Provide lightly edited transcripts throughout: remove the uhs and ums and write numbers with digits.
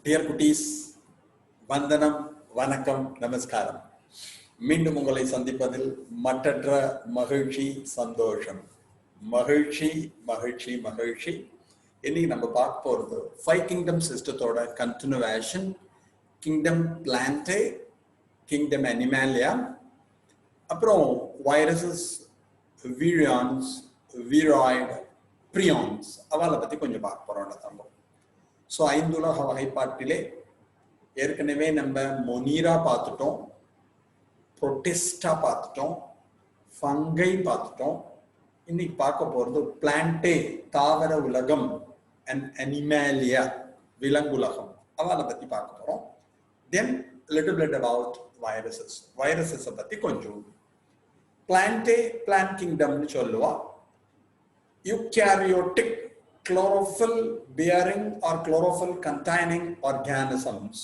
Dear குட்டீஸ், வந்தனம், வணக்கம், நமஸ்காரம். மீண்டும் உங்களை சந்திப்பதில் மற்றற்ற மகிழ்ச்சி, சந்தோஷம். மகிழ்ச்சி மகிழ்ச்சி மகிழ்ச்சி. இன்னைக்கு நம்ம பார்க்க போறது 5 kingdom சிஸ்டத்தோட continuation. Kingdom plantae, kingdom animalia, அப்புறம் வைரஸஸ், வீரியான்ஸ், வீராய்டு, பிரியான்ஸ், அவளை பத்தி கொஞ்சம் பார்க்க போறோம் நம்ம. ஸோ 5 உலக வகைப்பாட்டிலே ஏற்கனவே நம்ம மொனீரா பார்த்துட்டோம், புரோட்டிஸ்டா பார்த்துட்டோம், ஃபங்கை பார்த்துட்டோம். இன்னைக்கு பார்க்க போறது பிளான்டே, தாவர உலகம், அண்ட் அனிமாலியா, விலங்குலகம், அவளை பத்தி பார்க்க போறோம். தென் லிட்டில் பிட் அபவுட் வைரஸஸ். வைரஸஸை பத்தி கொஞ்சம். பிளான்டே, பிளான்ட் கிங்டம்னு சொல்லுவா. Eukaryotic chlorophyll bearing or chlorophyll containing organisms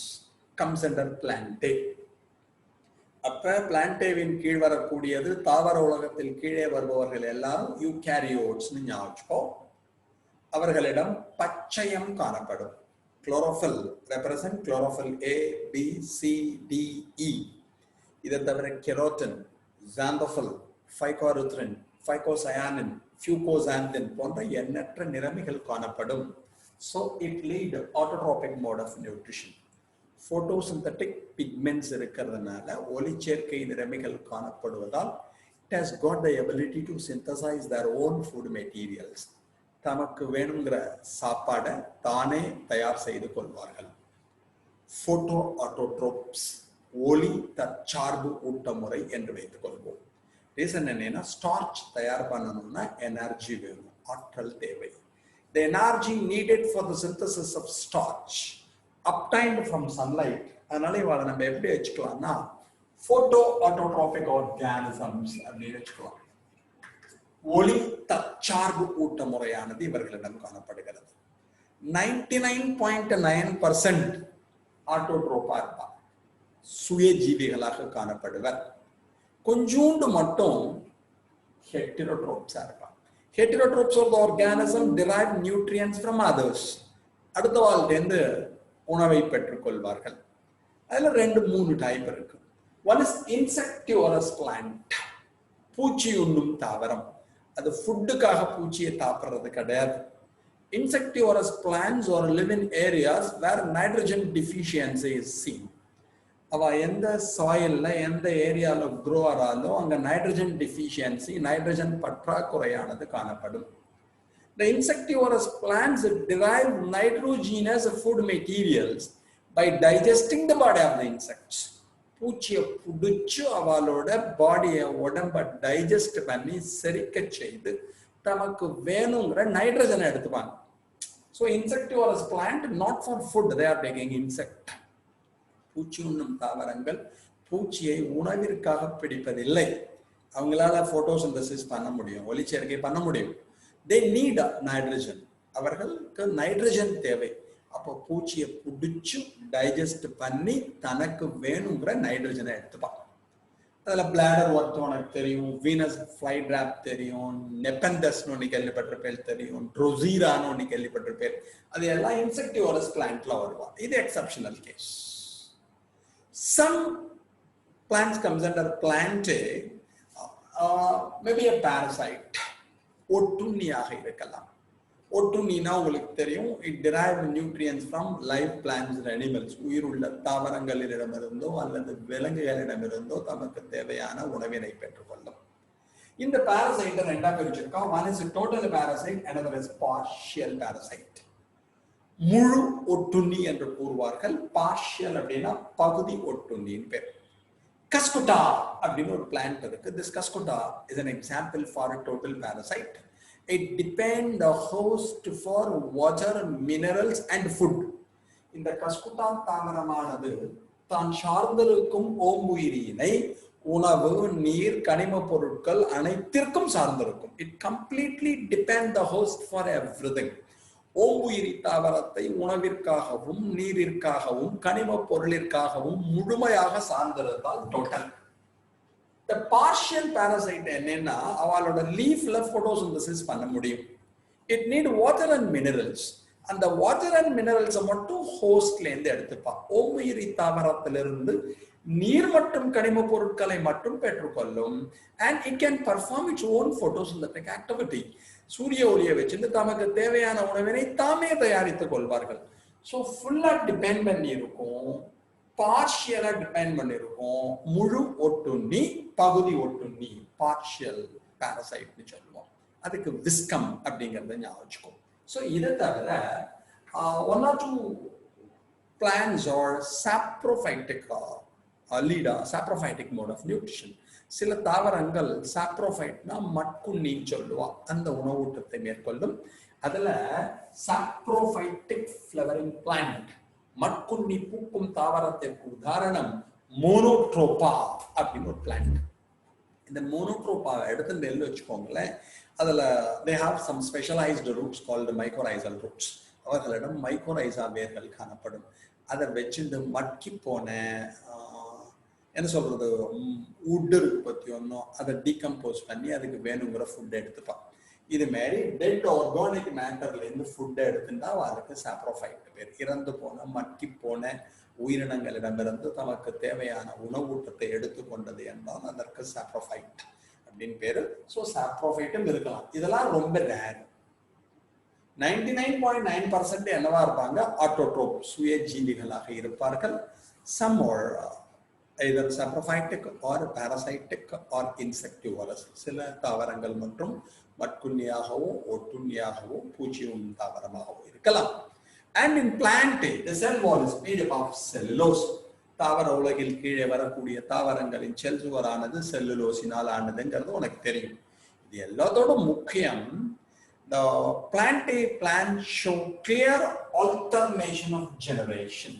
comes under plantae. அப்ப பிளான்டேவின் கீழ் வரக்கூடியது தாவர உலகத்தில் கீழே வருபவர்கள் எல்லாரும் யூகேரியோட்ஸ்னு ஞாபகம். அவர்களிடம் பச்சையம் காணப்படும். chlorophyll represent chlorophyll A, B, C, D, E. இதை தவிர carotene, xanthophyll, phycoerythrin, phycocyanin, fucoxanthin போன்ற எண்ணற்ற நிறமிகள் காணப்படும். So it lead autotrophic mode of nutrition. Photosynthetic pigments இருக்கிறதுனால ஒளிச்சேர்க்கை நிறமிகள் காணப்படுவதால் it has got the ability to synthesize their own food materials. தமக்கு வேணுங்கிற சாப்பாடை தானே தயார் செய்து கொள்வார்கள். போட்டோ ஆட்டோட்ரோப்ஸ், ஒளி தற்சார்பு ஊட்டமுறை என்று வைத்துக் கொள்வோம். ரீசன் என்னன்னா, ஸ்டார்ச் தயார் பண்ணணும்னா எனர்ஜி வேணும், ஆற்றல் தேவை. The energy needed for the synthesis of starch obtained from sunlight. அதனால இவாளை நம்ம எப்படி வச்சுக்கலாம்னா போட்டோ ஆட்டோட்ரோபிக் ஆர்கானிசம்ஸ் அப்படின்னு வச்சுக்கலாம். ஒளி தற்சார்பு ஊட்ட முறையானது இவர்களிடம் காணப்படுகிறது. 99.9% ஆட்டோட்ரோப்பா இருப்பார், சுயஜீவிகளாக காணப்படுவர். கொஞ்சூண்டு மட்டும் ஹெட்டிரோட்ரோப்ஸா இருப்பாங்க. Heterotrophs are the organism derive nutrients from others. அடுத்த வாழ்க்கையிலிருந்து உணவை பெற்றுக்கொள்வார்கள். அதுல 2-3 டைப் இருக்கு. ஒன் இஸ் இன்செக்டிவரஸ் பிளான்ட், பூச்சி உண்ணும் தாவரம். அது ஃபுட்டுக்காக பூச்சியை தாப்புறது கிடையாது. Insectivorous plants are live in areas where nitrogen deficiency is seen. அவ எந்த சாயில்ல எந்த ஏரியால க்ரோ ஆறாலோ அங்க நைட்ரஜன் டிஃபிஷியன்சி, நைட்ரஜன் பற்றாக்குறையானது காணப்படும். The insectivorous plants derive nitrogenous food materials by digesting the body of the insects. பூச்சியை புடிச்சு அவளோட பாடியை, உடம்ப டைஜஸ்ட் பண்ணி செரிக்க செய்து தமக்கு வேணுங்கிற நைட்ரஜனை எடுத்துப்பாங்க. So insectivorous plant not for food, they are taking insect. பூச்சி உண்ணும் தாவரங்கள் பூச்சியை உணவிற்காக பிடிப்பதில்லை. அவங்களால போட்டோசிந்தசிஸ் பண்ண முடியும், ஒளிச்சேர்க்கை பண்ண முடியும். they need nitrogen. அவர்களுக்கு நைட்ரஜன் தேவை. அப்போ பூச்சியை பிடிச்சு டைஜஸ்ட் பண்ணி தனக்கு வேணுங்கிற நைட்ரஜனை எடுத்துப்பாங்க. அதுல பிளாடர் ஒர்த் உனக்கு தெரியும், வீனஸ் ஃப்ளை டிராப் தெரியும், நெப்பந்தஸ்னு ஒன்று கேள்விப்பட்டிருப்பேர் தெரியும், ட்ரோசீரான்னு ஒன்று கேள்விப்பட்டிருப்பேர். அது எல்லாம் இன்செக்டிவரஸ் பிளான்ட்ல வருவாங்க. இது exceptional case. Some plants comes under plantae, maybe a parasite. ஒட்டுண்ணியாக இருக்கலாம். ஒட்டுண்ணினா உங்களுக்கு தெரியும், it derive nutrients from live plants and animals. உயிருள்ள தாவரங்களிடமிருந்தோ அல்லது விலங்குகளிடமிருந்தோ தமக்கு தேவையான உணவினை பெற்றுக்கொள்ளும். இந்த parasite ரெண்டா பிரிச்சிருக்கோம். One is a total parasite, another is partial parasite. முழு ஒட்டுண்ணி என்று கூறுவார்கள். பார்ஷியல் அப்படின்னா பகுதி ஒட்டுண்ணின்னு பேர். கஸ்குட்டா அப்படின்னு ஒரு பிளான்ட் இருக்கு. This கஸ்குட்டா is an example for a total parasite. It depends the host for water, minerals and food. இந்த கஸ்குட்டா தாவரமானது தான் சார்ந்திருக்கும் ஓம்புயிரியினை உணவு, நீர், கனிம பொருட்கள் அனைத்திற்கும் சார்ந்திருக்கும். It completely depends the host for everything. ஓம்புயிரி தாவரத்தை உணவிற்காகவும் நீரிற்காகவும் கனிம பொருளிற்காகவும் முழுமையாக சார்ந்திருந்தால் டோட்டல். The partial parasite என்னன்னா அவளோட லீஃப்ல போட்டோசிந்தசிஸ் பண்ண முடியும். It need water and minerals. அந்த வாட்டர் அண்ட் மினரல்ஸ் மட்டும் ஹோஸ்ட்ல இருந்து எடுத்துப்பா. ஓமுயிரி தாவரத்திலிருந்து நீர் மற்றும் கனிம பொருட்களை மட்டும் பெற்றுக்கொள்ளும். and it can perform its own photosynthetic activity. சூரிய ஒளியை வச்சுட்டு தமக்கு தேவையான உணவினை தாமே தயாரித்துக் கொள்வார்கள். ஸோ ஃபுல்லா டிபெண்ட் பண்ணி இருக்கும், பார்ஷியலா டிபெண்ட் பண்ணிருக்கும். முழு ஒட்டுண்ணி, பகுதி ஒட்டுண்ணி, பார்ஷியல் பாரசைட்னு சொல்லுவோம். அதுக்கு விஸ்கம் அப்படிங்கறத ஞாபகம் வச்சுக்கோ. ஸோ இதை தவிர one or two plants or saprophytic லீடா சாப்ரோஃபைட்டிக் மோட் ஆஃப் நியூட்ரிஷன். சில தாவரங்கள் சாப்ரோஃபைட்னா மட்குண்ணின்னு சொல்லுவோம், அந்த உணவூட்டத்தை மேற்கொள்ளும். அதுல சாப்ரோஃபைட்டிக் ஃப்ளவரிங் பிளான்ட், மட்குண்ணி பூக்கும் தாவரத்திற்கு உதாரணம் மோனோட்ரோபா அப்படின்னு ஒரு பிளான்ட். இந்த மோனோட்ரோபாவை எடுத்து நெல் வச்சுக்கோங்களேன். அதுல they have some specialized roots called mycorrhizal roots. அவர்களிடம் மைக்கோரைசா வேர்கள் காணப்படும். அதை வச்சுட்டு மக்கி போன என்ன சொல்றது உட் இருக்கு பத்தி ஒன்றும் அதை டீகம்போஸ் பண்ணி அதுக்கு வேணுங்கிற ஃபுட்டை எடுத்துப்பான். இது மாதிரி டெட் ஆர்கானிக் மேட்டர்ல இருந்து ஃபுட்டை எடுத்துட்டா அதுக்கு சாப்ரோஃபைட் பேர். இறந்து போன மக்கி போன உயிரினங்களிடமிருந்து தமக்கு தேவையான உணவூட்டத்தை எடுத்துக்கொண்டது என்றால் அதற்கு சாப்ரோஃபைட் அப்படின்னு பேரு. ஸோ சாப்ரோஃபைட்டும் இருக்கலாம். இதெல்லாம் ரொம்ப ரேர். 99.9% என்னவா இருப்பாங்க, ஆட்டோட்ரோப், சுய ஜீவிகளாக இருப்பார்கள். Some are either saprophytic or parasitic or insectivorous. சில தாவரங்கள் மற்றும் மட்குண்ணியாகவோ ஒட்டுண்ணியாகவோ பூச்சி உண்ணும் தாவரமாகவோ இருக்கலாம். And in plant, the cell wall is made up of cellulose. தாவர உலகில் கீழே வரக்கூடிய தாவரங்களின் செல் சுவரானது செல்லுலோசினால் ஆனதுங்கிறது உனக்கு தெரியும். இது எல்லாத்தோட முக்கியம், the plant show clear alternation of generation.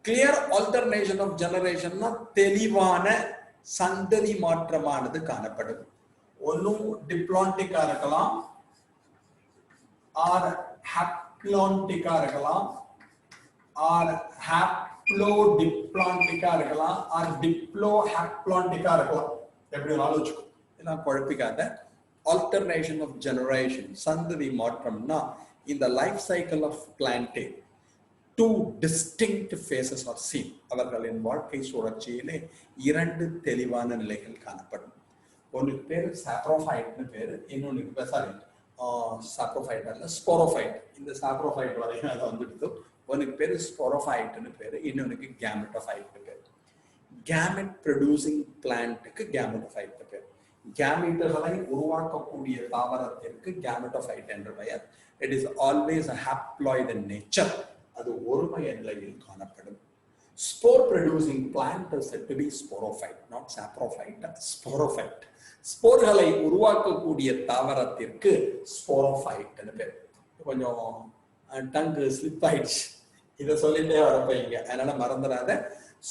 Clear alternation of ஜெனரேஷன்னா தெளிவான சந்ததி மாற்றமானது காணப்படும். ஒன்னும் டிப்ளான்டிக்கா இருக்கலாம், ஆர் ஹாப்ளான்டிக்கா இருக்கலாம், ஆர் ஹாப்ளோ டிப்ளான்டிக்கா இருக்கலாம், ஆர் டிப்ளோ ஹாப்ளான்டிக்கா இருக்கலாம். எப்படி வேணாலும் வச்சுக்கோ, இதெல்லாம் குழப்பிக்காத. ஆல்டர்னேஷன் ஆஃப் ஜெனரேஷன், சந்ததி மாற்றம்னா இந்த life cycle of plantae two distinct phases are seen. அவர்களின் வாழ்க்கை சுழற்சியிலே இரண்டு தெளிவான நிலைகள் காணப்படும். ஒன்றுக்கு பேர் சாப்ரோஃபைட்னு பேரு, இன்னொன்னுக்கு சாரி சாப்ரோஃபைட் அல்ல ஸ்போரோஃபைட். இந்த சாப்ரோஃபைட் வரைக்கும் அதை வந்துடுது. ஒன்றுக்கு பேர் ஸ்போரோஃபைட்னு பேரு, இன்னொன்னுக்கு கேமெட்டோஃபைட்னு பேரு. கேமெட் ப்ரொடியூசிங் பிளான்ட்டுக்கு கேமெட்டோஃபைட்னு பேரு. கேமெட்டுகளை உருவாக்கக்கூடிய தாவரத்திற்கு கேமெட்டோஃபைட் என்று பெயர். It is always a haploid in nature. அது ஒருமைய நிலையில் காணப்படும். Spore producing plant is said to be sporophyte, not saprophyte, sporophyte. ஸ்போர்களை உருவாக்கக்கூடிய தாவரத்திற்கு ஸ்போரோஃபைட் பேர். கொஞ்சம் டங்கு ஸ்லிப் ஆயிடுச்சு, இதை சொல்லிட்டே வரப்பீங்க, அதனால மறந்துடாத.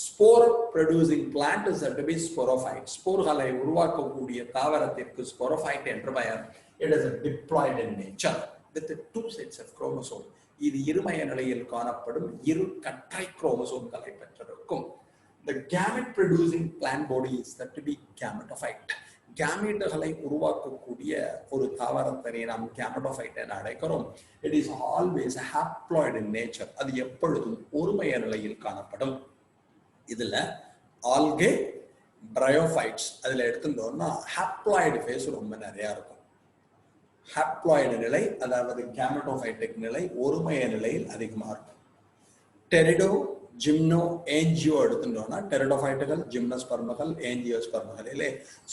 Spore producing plant is said to be sporophyte. ஸ்போர்களை உருவாக்கக்கூடிய தாவரத்திற்கு ஸ்போரோஃபைட் என்று பெயர். It is a diploid in nature with 2 sets of chromosome. இது இருமய நிலையில் காணப்படும் இரு கற்றை குரோமோசோம்களை பெற்றிருக்கும். The gamete producing plant body is said to be gametophyte. கேமெட்டுகளை உருவாக்கக்கூடிய ஒரு தாவரத்தினை நாம் கேமெட்டோஃபைட் என அழைக்கிறோம். It is always a haploid in nature. அது எப்பொழுதும் ஒருமைய நிலையில் காணப்படும். இதுல ஆல்கே, பிரையோஃபைட்ஸ் அதுல எடுத்துட்டோம்னா ஹாப்ளாய்டு ஃபேஸ் ரொம்ப நிறைய இருக்கும். ஹாப்ளாய்டு நிலை, அதாவது கேமெட்டோஃபைட்டிக் நிலை ஒருமைய நிலையில் அதிகமாக இருக்கும். டெரிடோ, ஜிம்னோ, ஏஞ்சியோ எடுத்துட்டோம்னா டெரிடோஃபைட்டுகள், ஜிம்னோஸ்பர்மகள், ஏஞ்சியோஸ்பர்மகளிலே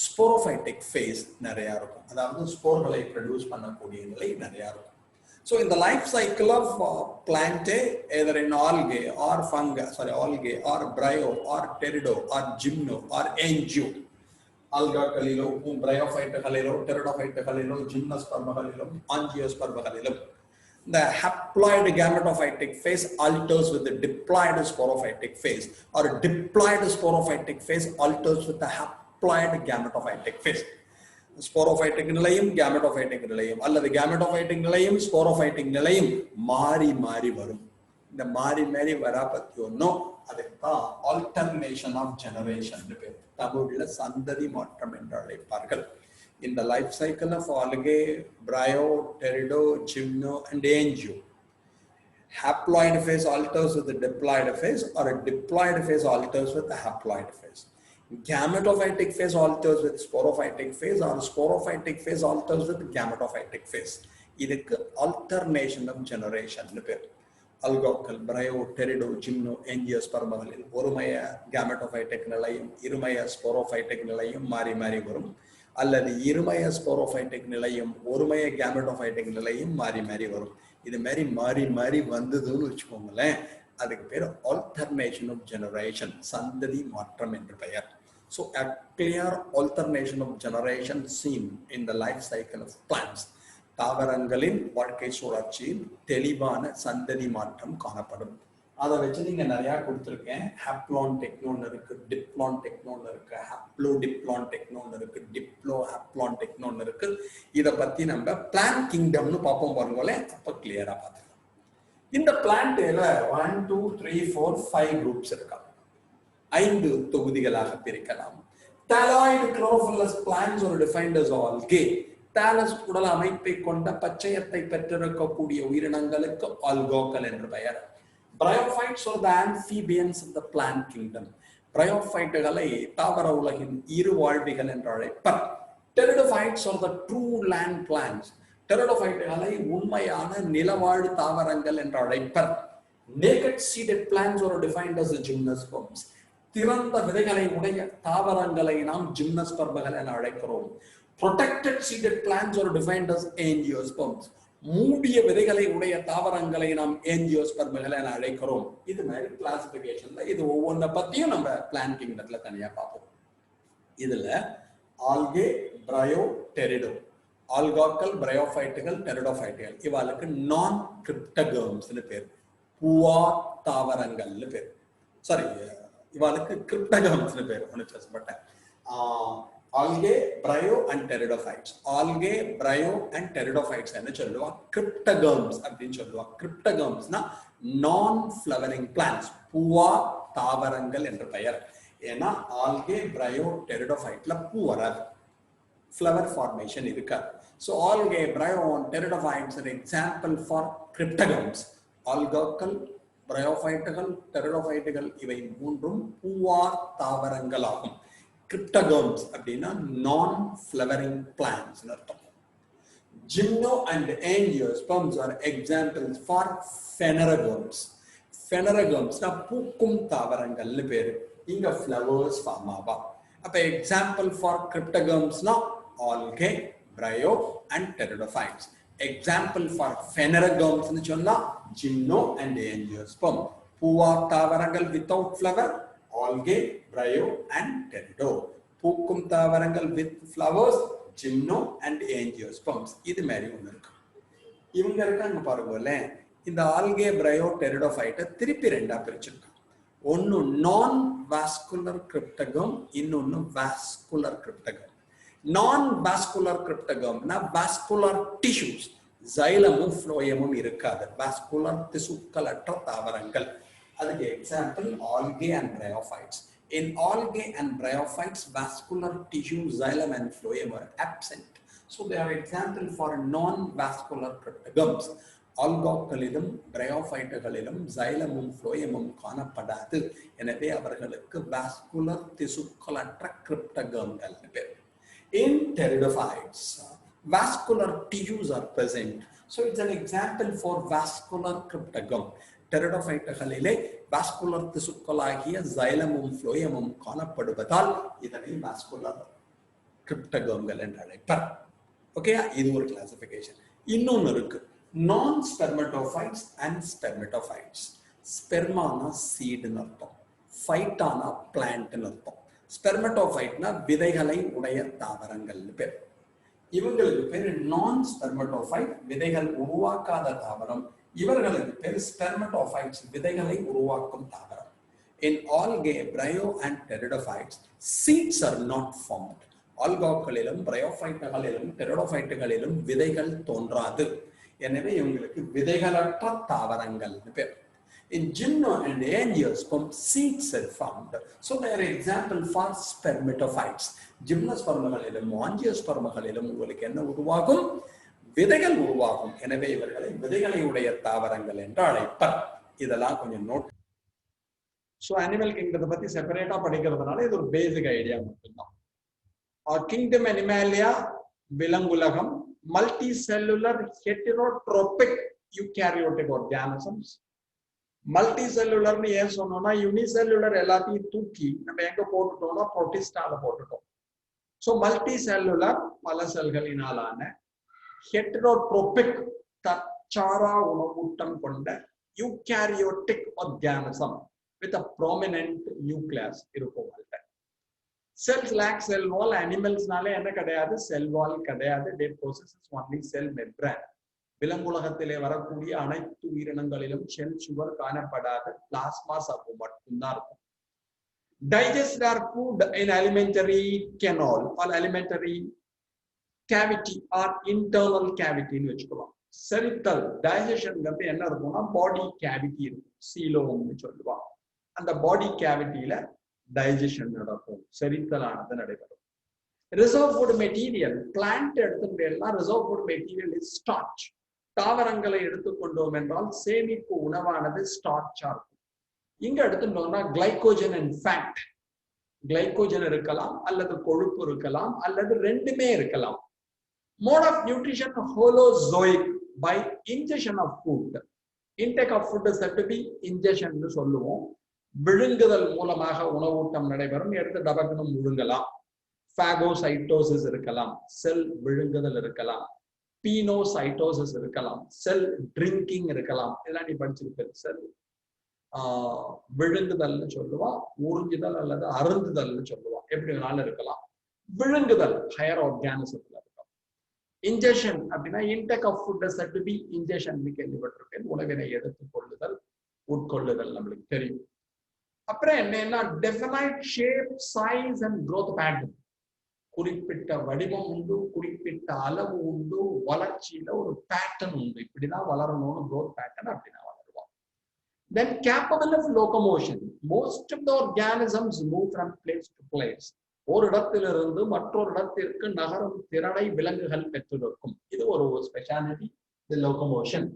ஸ்போரோஃபைட்டிக் ஃபேஸ் நிறையா இருக்கும். அதாவது ஸ்போர்களை ப்ரொடியூஸ் பண்ணக்கூடிய நிலை நிறையா இருக்கும். ஸோ இந்த life cycle of plantae either in algae or algae or bryo or pterido or gymno or angio, ஆல்காக்களிலோ, பிரையோஃபைட்டுகளிலோ, டெரிடோஃபைட்டுகளிலோ, ஜிம்னோஸ்பர்மகளிலும் ஆஞ்சியோஸ்பர்மகளிலும் the haploid gametophytic phase alters with the diploid sporophytic phase, or diploid sporophytic phase alters with the haploid gametophytic phase. Sporophytic நிலையும் gametophytic நிலையும் அல்லது gametophytic நிலையும் sporophytic நிலையும் மாறி மாறி வரும். இந்த மாறி மாறி வரா பத்தி ஒன்றும், அதுதான் alternation of generation பேர். தமிழ்ல சந்ததி மாற்றம் என்று அழைப்பார்கள். In the life cycle of algae, bryo, pterido, gymno and angio, Haploid phase alters with the diploid phase, or a diploid phase alters with the haploid phase. Gametophytic phase alters with sporophytic phase, or sporophytic phase alters with gametophytic phase. இதுக்கு alternation of generation பேர். அல்கோக்கல், பிரயோ, டெரிடோ, ஜிம்னோ, எஞ்சியோஸ்பர்மகளில் ஒருமைய கேமெட்டோஃபைட்டிக் நிலையும் இருமைய sporophytic நிலையும் மாறி மாறி வரும். அல்லது இருமைய sporophytic நிலையும் ஒருமைய கேமெட்டோஃபைட்டிக் நிலையும் மாறி மாறி வரும். இது மாதிரி மாறி மாறி வந்ததுன்னு வச்சுக்கோங்களேன், அதுக்கு பேர் ஆல்டர்னேஷன் ஆஃப் ஜெனரேஷன், சந்ததி மாற்றம் என்று பெயர். So a clear alternation of generation seen in the life cycle of plants. தாவரங்களின் வாழ்க்கை சுழற்சியில் தெளிவான சந்ததி மாற்றம் காணப்படும். அதை வச்சு நீங்க நிறைய கொடுத்துருக்கேன். ஹாப்ளான் டெக்னோன்னு இருக்கு, டிப்ளான் டெக்னோன்னு இருக்கு, ஹாப்ளோ டிப்ளான் டெக்னோன்னு இருக்கு, டிப்ளோ ஹாப்ளான் டெக்னோன்னு இருக்கு. இதை பத்தி நம்ம பிளான்ட் கிங்டம்னு பார்ப்போம் பாருங்களேன், அப்ப கிளியரா பார்த்துக்கலாம். இந்த பிளான்ட்ல 1 2 3 4 5 குரூப்ஸ் இருக்கா, 5 தொகுதிகளாக பிரிக்கலாம். தாலாய்டு குளோரோஃபில்லஸ் பிளான்ட்ஸ் ஒரு டிஃபைன்ட் as algae. தாலஸ் உடல் அமைப்பை கொண்ட பச்சையத்தை பெற்றிருக்கக்கூடிய உயிரினங்களுக்கு ஆல்கோக்கள் என்று பெயர். Bryophytes or the amphibians of the plant kingdom. Bryophyteகளை தாவர உலகின் இரு வாழ்விகள் என்று அழைப்பர். Pteridophytes or the true land plants. Pteridophyteகளை உண்மையான நிலவாழ் தாவரங்கள் என்று அழைப்பர். Naked seeded plants are defined as gymnosperms. திறந்த விதைகளை உடைய தாவரங்களை நாம் ஜிம்னோஸ்பர்ம்கள் என அழைக்கிறோம். Protected seeded plants are defined as angiosperms. மூடிய விதைகளை உடைய தாவரங்களை நாம் ஏஞ்சியோஸ்பர்ம்கள் என அழைக்கிறோம். இது மாதிரி கிளாசிபிகேஷன்ல இது ஒவ்வொன்றை பத்தியும் நம்ம பிளான்ட் கிங்டம்ல தனியா பார்ப்போம். இதுல ஆல்கே, பிரயோ, டெரிடோ, ஆல்காக்கள், பிரயோஃபைட்டுகள், டெரிடோஃபைட்டுகள், இவாளுக்கு நான் கிரிப்டகர்ம்ஸ்னு பேர், பூவா தாவரங்கள்னு பேர். சாரி, இவாளுக்கு கிரிப்டகர்ம்ஸ்னு பேர். ஒன்று பேசப்பட்டேன். Algae, bryo and pteridophytes. Algae, bryo and pteridophytes என்ன சொல்லுவா? கிரிப்டகர்ம்ஸ் அப்படின்னு சொல்லுவா. கிரிப்டகர்ம்ஸ்னா நான் ஃப்ளவரிங் பிளான்ட்ஸ், பூவா தாவரங்கள் என்று பெயர். ஏன்னா ஆல்கே, பிரயோ, டெரிடோஃபைட்ல பூ வராது, ஃப்ளவர் ஃபார்மேஷன் இருக்காது. So algae, bryo and pteridophytes are example for cryptogams. ஆல்காக்கள், பிரயோஃபைட்டுகள், டெரிடோஃபைட்டுகள் இவை மூன்றும் பூவா தாவரங்கள் ஆகும். Cryptogams அப்படின்னா நான் ஃப்ளவரிங் பிளான்ட்ஸ் அர்த்தம். Gymno and angiosperms are examples for phanerogams. Phanerogams பூக்கும் தாவரங்கள்னு பேரு. இங்க ஃப்ளவர்ஸ் ஃபார்ம் ஆவா. அப்ப எக்ஸாம்பிள் ஃபார் கிரிப்டகம்ஸ்னா algae, bryo and pteridophytes. Example for phanerogams சொன்னா Gymno and angiosperm. பூவா தாவரங்கள் without flower algae, bryo and pterido. பூக்கும் தாவரங்கள் with flowers gymno and angiosperms. இது மாதிரி ஒன்று இருக்கு. இவங்க இருக்காங்க பாருங்களே, இந்த ஆல்கே, பிரயோ, டெரிடோஃபைட்டை திருப்பி ரெண்டா பிரிச்சிருக்காங்க. ஒன்னு நான் வாஸ்குலர் கிரிப்டகம், இன்னொன்னு வாஸ்குலர் கிரிப்டகம். நான் வாஸ்குலர் கிரிப்டகம்னா வாஸ்குலர் டிஷ்யூஸ், ஜைலமும் ஃப்ளோயமும் இருக்காது, வாஸ்குலர் திசுக்களற்ற தாவரங்கள். அதுக்கு example algae and bryophytes. In algae and bryophytes, vascular tissue, xylem and phloem are absent. So they are example for non-vascular cryptogams. ஆல்காக்களிலும் பிரயோஃபைட்டுகளிலும் xylem-உம் phloem-உம் காணப்படாது. எனவே அவர்களுக்கு வாஸ்குலர் திசுக்களற்ற கிரிப்டகம்கள் பேர். In pteridophytes, vascular tissues are present. So it's an example for vascular cryptogam. டெரிடோஃபைட்டுகளிலே vascular திசுக்களாகிய xylem-உம் phloem-உம் காணப்படுவதால் இதனை vascular கிரிப்டகம்கள் என்று அழைப்பர். ஓகே, இது ஒரு கிளாசிபிகேஷன். இன்னொன்னு இருக்கு, நான் ஸ்பெர்மட்டோஃபைட்ஸ் அண்ட் ஸ்பெர்மட்டோஃபைட்ஸ். ஸ்பெர்மானா சீடுன்னு அர்த்தம், ஃபைட்டானா பிளான்ட்னு அர்த்தம். ஸ்பெர்மட்டோஃபைட்னா விதைகளை உடைய தாவரங்கள்னு பேர். இவங்களுக்கு பேர் நான் ஸ்பெர்மட்டோஃபைட், விதைகள் உருவாக்காத தாவரம். இவர்களுக்கு பேர் ஸ்பெர்மட்டோஃபைட்ஸ், விதைகளை உருவாக்கும் தாவரம். In algae, bryo and pteridophytes, seeds are not formed. ஆல்காக்களிலும் பிரயோஃபைட்டுகளிலும் டெரிடோஃபைட்டுகளிலும் விதைகள் தோன்றாது. எனவே இவங்களுக்கு விதைகளற்ற தாவரங்கள் பேர். In Gymno and angiosperm, seeds are formed. So they are example for spermatophytes. ஜிம்னோஸ்பர்ம்களிலும் ஆஞ்சியோஸ்பர்ம்களிலும் உங்களுக்கு என்ன உருவாகும்? விதைகள் உருவாகும். எனவே இவர்களை விதைகளை உடைய தாவரங்கள் என்று அழைப்பர். இதெல்லாம் கொஞ்சம் நோட். ஸோ அனிமல் கிங்டத்தை பத்தி செப்பரேட்டா படிக்கிறதுனால இது ஒரு பேசிக் ஐடியா மட்டும்தான். கிங்டம் அனிமாலியா விலங்குலகம், multicellular heterotrophic eukaryotic organisms. மல்டி செல்லுலர்னு ஏன் சொன்னோம்னா யூனிசெல்லுலர் எல்லாத்தையும் தூக்கி நம்ம எங்க போட்டுட்டோம்னா புரோட்டிஸ்டால போட்டுட்டோம். ஸோ மல்டி செல்லுலர் பல செல்களினாலான, ஹெட்டரோட்ரோபிக் தற்சாரா உணவூட்டம் கொண்ட eukaryotic organism with a prominent nucleus இருக்கும். Cells lack cell wall. Animalsனால என்ன கிடையாது, செல் வால் கிடையாது. They possess only cell membrane. விலங்குலகத்திலே வரக்கூடிய அனைத்து உயிரினங்களிலும் செல் சுவர் காணப்படாது. பிளாஸ்மா சவ்வு மட்டும்தான் இருக்கும். Digest their food in alimentary canal or alimentary cavity or internal cavity ன்னு வச்சுக்கலாம். செரித்தல் டைஜஷன் என்ன இருக்கும்னா பாடி கேவிட்டி இருக்கும், சீலோம்னு சொல்லுவாங்க. அந்த பாடி கேவிட்டியில டைஜஷன் நடக்கும், செரித்தலானது நடைபெறும். ரிசர்வ் ஃபுட் மெட்டீரியல் பிளான்ட் எடுத்துட்டேன்னா reserve food material is starch. தாவரங்களை எடுத்துக்கொண்டோம் என்றால் சேமிப்பு உணவானது ஸ்டார்ச்சா இருக்கும். இங்க எடுத்துட்டோம்னா கிளைகோஜன் அண்ட் ஃபேட். கிளைகோஜன் இருக்கலாம் அல்லது கொழுப்பு இருக்கலாம் அல்லது ரெண்டுமே இருக்கலாம். Mode of nutrition holozoic by injection of food. Intake of food is said to be ingestion னு சொல்லுவோம். விழுங்குதல் மூலமாக உணவூட்டம் நடைபெறும். எடுத்து டபக்குன்னு முழுங்கலாம். பாகோசைட்டோசிஸ் இருக்கலாம், செல் விழுங்குதல் இருக்கலாம். பீனோசைட்டோசிஸ் இருக்கலாம், செல் ட்ரிங்கிங் இருக்கலாம். இதெல்லாம் நீ படிச்சிருப்ப. செல் விழுங்குதல்னு சொல்லுவா, உறிஞ்சுதல் அல்லது அருந்துதல்னு சொல்லுவா. எப்படி வேணாலும் இருக்கலாம். விழுங்குதல் ஹையர் ஆர்கானிசத்துல இருக்கும். இன்ஜெக்ஷன் அப்படின்னா intake of food is said to be ingestion கேள்விப்பட்டிருக்கேன். உணவினை எடுத்துக் கொள்ளுதல், உட்கொள்ளுதல் நம்மளுக்கு தெரியும். அப்புறம் என்னன்னா definite shape, size and growth pattern. குறிப்பிட்ட வடிவம் உண்டு, குறிப்பிட்ட அளவு உண்டு, வளர்ச்சியில ஒரு பேட்டர்ன் உண்டு. இப்படிதான் வளரணும்னு growth பேட்டர்ன், அப்படின்னா வளருவோம். Then capable of locomotion. Most of the organisms move from place to place. ஒரு இடத்திலிருந்து மற்றொரு இடத்திற்கு நகரும் திறனை விலங்குகள் பெற்றிருக்கும். இது ஒரு speciality, the locomotion.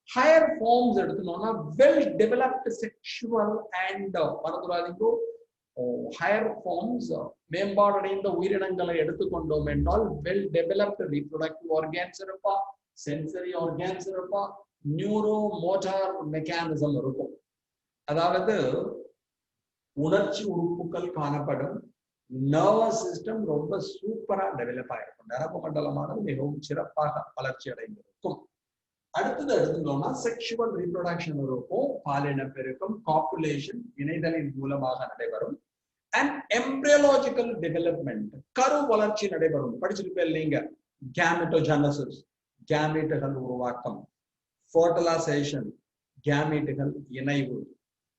Higher forms எடுத்துனோம்னா வெல் டெவலப்டு செக்ஷுவல் அண்ட் மறந்துடாதீங்கோ ஹையர் ஃபார்ம்ஸ் மேம்பாடடைந்த உயிரினங்களை எடுத்துக்கொண்டோம் என்றால் வெல் டெவலப்டு ரீப்ரொடக்டிவ் ஆர்கான்ஸ் இருப்பா, சென்சரி ஆர்கான்ஸ் இருப்பா, நியூரோ மோட்டார் மெக்கானிசம் இருக்கும். அதாவது உணர்ச்சி உறுப்புகள் காணப்படும். நர்வஸ் சிஸ்டம் ரொம்ப சூப்பரா டெவலப் ஆயிருக்கும். நரம்பு மண்டலமானது மிகவும் சிறப்பாக வளர்ச்சி அடைந்திருக்கும். அடுத்தது எடுத்துட்டோம்னா செக்ஷுவல் ரீப்ரொடக்ஷன் இருக்கும், பாலின பெருக்கம், காப்புலேஷன் இணைதலின் மூலமாக நடைபெறும். அண்ட் எம்பிரியாலஜிக்கல் டெவலப்மெண்ட், கரு வளர்ச்சி நடைபெறும். படிச்சிருப்பேன் இல்லைங்க, கேமெட்டோஜெனசிஸ் கேமெட்டுகள் உருவாக்கம், ஃபர்டிலைசேஷன் கேமெட்டுகள் இணைவு,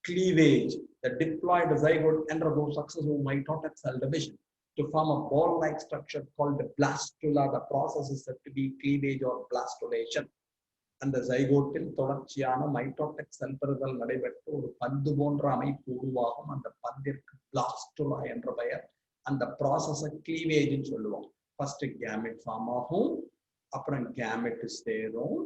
cleavage, the diploid zygote undergoes successive mitotic cell division to form a ball-like structure called the blastula. The process is said to be cleavage or blastulation. அந்த ஜைகோட்டில் தொடர்ச்சியான மைட்டோடிக் செல் பெறுதல் நடைபெற்று ஒரு பந்து போன்ற அமைப்பு உருவாகும். அந்த பந்திற்கு பிளாஸ்டுலா என்ற பெயர். அந்த ப்ராசஸை கிளீவேஜ்னு சொல்லுவோம். ஃபர்ஸ்ட் கேமெட் ஃபார்ம் ஆகும், அப்புறம் கேமெட் சேரும்.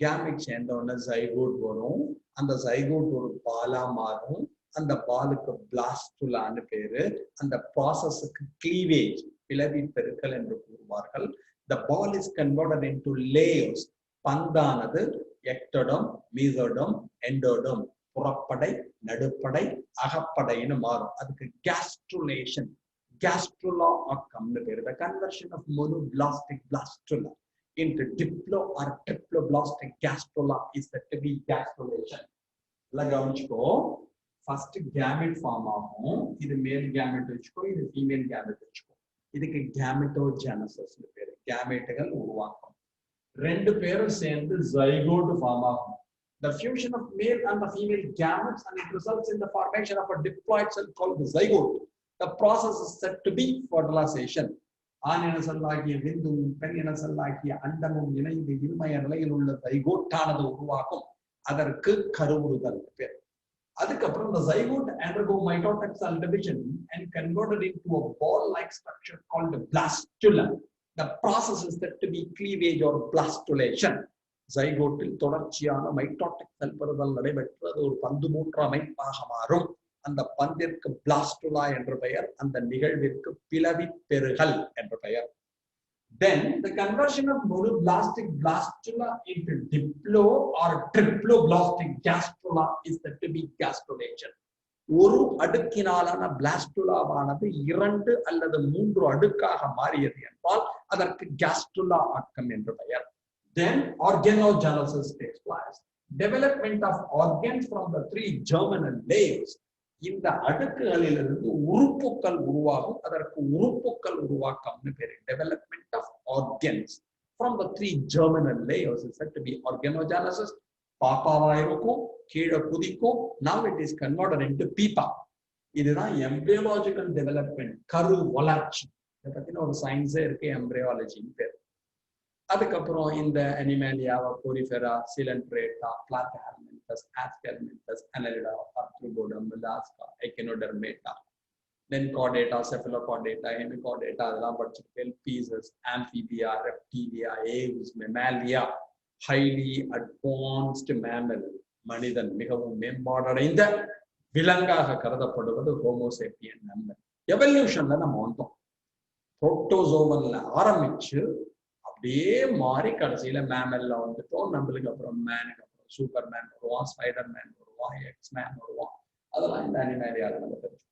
கேமெட் சேர்ந்த உடனே ஜைகோட் வரும். அந்த ஜைகோட் ஒரு பாலா மாறும். அந்த பாலுக்கு பிளாஸ்டுலான்னு பேரு. அந்த ப்ராசஸுக்கு கிளீவேஜ், பிளவி பெருக்கல் என்று கூறுவார்கள். The ball is converted into layers. பந்தானது எக்டோடம், மீசோடம், எண்டோடம், புறப்படை, நடுப்படை, அகப்படைன்னு மாறும். அதுக்கு gastrulation, gastrula ஆக்கம்னு பேரு. The conversion of monoblastic blastula into diplo or triploblastic gastrula is said to be gastrulation. எல்லாம் கவனிச்சுக்கோ. ஃபர்ஸ்ட் கேமெட் ஃபார்ம் ஆகும். இது மேல் கேமெட் வச்சுக்கோ, இது ஃபீமேல் கேமெட் வச்சுக்கோ. இதுக்கு கேமெட்டோஜெனசிஸ் பேரு. கேமெட்டுகள் உருவாக்கம். ரெண்டு பேரும் சேர்ந்து ஜைகோட் ஃபார்ம் ஆகும். The fusion of male and the female gametes and it results in the formation of a diploid cell called the zygote. The process is said to be fertilization. ஆணின செல்லாகிய விந்தும் பெண்ணின செல்லாகிய அண்டமும் இணைந்து இருமய நிலையில் உள்ள ஜைகோட்டானது உருவாக்கும். அதற்கு கருவுறுதல் பேர். அதுக்கப்புறம் the zygote undergo mitotic cell division and converted into a ball-like structure called the blastula. The process is said to be cleavage or blastulation. Zygote தொடர்ச்சியான mitotic செல் பெறுதல் நடைபெற்று அது ஒரு பந்து மூற்ற அமைப்பாக மாறும். அந்த பந்திற்கு பிளாஸ்டுலா என்று பெயர், அந்த நிகழ்விற்கு பிளவி பெறுதல் என்று பெயர். Then the conversion of monoblastic blastula into diplo or triploblastic gastrula is said to be gastrulation. ஒரு அடுக்கினாலான பிளாஸ்டுலாவானது 2 அல்லது 3 அடுக்காக மாறியது என்றால் அதற்கு gastrula ஆக்கம் என்று பெயர். Then organogenesis takes place. Development of organs from the 3 germinal layers. இந்த அடுக்குகளிலிருந்து உறுப்புக்கள் உருவாகும், அதற்கு உறுப்புக்கள் உருவாக்கம்னு பேரு. Development of organs from the 3 germinal layers is said to be organogenesis. பாப்பாவா இருக்கும், கீழே குதிக்கும். Now it is converted into Peepa. இதுதான் எம்பிரியாலஜிக்கல் டெவலப்மெண்ட், கரு வளர்ச்சி. இதை பத்தின ஒரு சயின்ஸே இருக்கு, எம்பிரியாலஜின்னு பேர். அதுக்கப்புறம் இந்த அனிமேலியாவா, போரிஃபெரா, சிலன்ட்ரேட்டா, பிளாட்டஹெல்மின்தஸ், ஆஸ்கெல்மின்தஸ், அனலிடா, ஆர்த்ரோபோடம், மெலாஸ்கா, எக்கினோடெர்மேட்டா, தென் கார்டேட்டா, செஃபலோகார்டேட்டா, ஹெமிகார்டேட்டா, அதெல்லாம் படிச்சிருக்கேன். Pieces, ஆம்பிபியா, Reptilia, Aves, Mammalia, highly advanced mammal, மனிதன் மிகவும் மேம்பாடடைந்த விலங்காக கருதப்படுவது ஹோமோசேப்பியன் மேமல். எவல்யூஷன்ல நம்ம வந்தோம். புரோட்டோசோவன்ல ஆரம்பிச்சு அப்படியே மாறி கடைசியில மேமல்ல வந்துட்டோம். நம்மளுக்கு அப்புறம் மேனுக்கு அப்புறம் சூப்பர் மேன் வருவான், ஸ்பைடர் மேன் வருவான், எக்ஸ் மேன் வருவான். அதெல்லாம் இந்த அனிமேலியால நம்ம தெரிஞ்சோம்.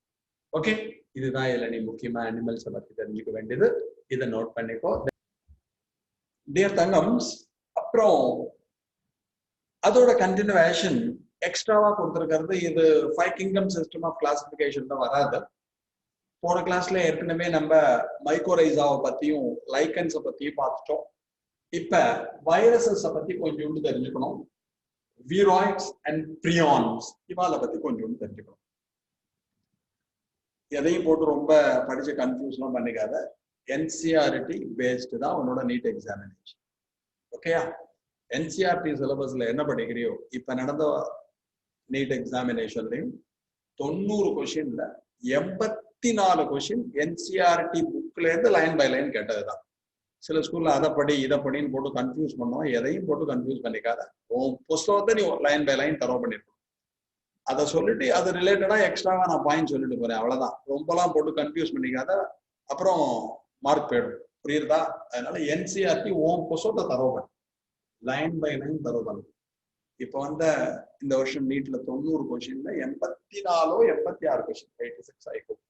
ஓகே, இதுதான் இதுல நீ முக்கியமா அனிமல்ஸை பத்தி தெரிஞ்சுக்க வேண்டியது. இதை நோட் பண்ணிக்கோ. டியர் தங்கம்ஸ், அப்புறம் அதோட கண்டினியூவேஷன் எக்ஸ்ட்ராவா கொடுத்துருக்கிறது. இது 5 கிங்டம் சிஸ்டம் ஆஃப் கிளாசிபிகேஷன் தான் வராது. போன கிளாஸ்ல ஏற்கனவே நம்ம மைக்கோரைசாவை பத்தியும் லைக்கன்ஸை பத்தியும் பார்த்துட்டோம். இப்ப வைரஸஸை பத்தி கொஞ்சோண்டு தெரிஞ்சுக்கணும். வீராய்ட்ஸ் அண்ட் பிரியான்ஸ் இவாளை பத்தி கொஞ்சோண்டு தெரிஞ்சுக்கணும். எதையும் போட்டு ரொம்ப படிச்சு கன்ஃபியூஸ்லாம் பண்ணிக்காத. என்சிஆர்டி பேஸ்டு தான் உன்னோட நீட் எக்ஸாமினேஷன். ஓகேயா? என்சிஆர்டி சிலபஸ்ல என்ன படிக்கிறியோ இப்ப நடந்த நீட் எக்ஸாமினேஷன்லையும் 90 கொஸ்டின்ல 84 கொஸ்டின் என்சிஆர்டி புக்ல இருந்து லைன் பை லைன் கேட்டதுதான். சில ஸ்கூல்ல அதை படி இதை படின்னு போட்டு கன்ஃபியூஸ் பண்ணுவோம். எதையும் போட்டு கன்ஃபியூஸ் பண்ணிக்காத. உன் புஸ்தகத்தை நீ லைன் பை லைன் தரவு பண்ணிருக்கணும். அதை சொல்லிட்டு அது ரிலேட்டடா எக்ஸ்ட்ராவா நான் பாயிண்ட் சொல்லிட்டு போறேன், அவ்வளவுதான். ரொம்பலாம் போட்டு கன்ஃபியூஸ் பண்ணிக்காத, அப்புறம் மார்க் போயிடும். புரியுதா? அதனால என்சிஆர்டி உன் புஸ்தகத்தை தரவு பண்ணு, லைன் பை லைன் தரவு பண்ணு. இப்ப இந்த வருஷம் நீட்ல 90 கொஸ்டின்ல 84 86 கொஸ்டின், 86 ஆயிக்கும்.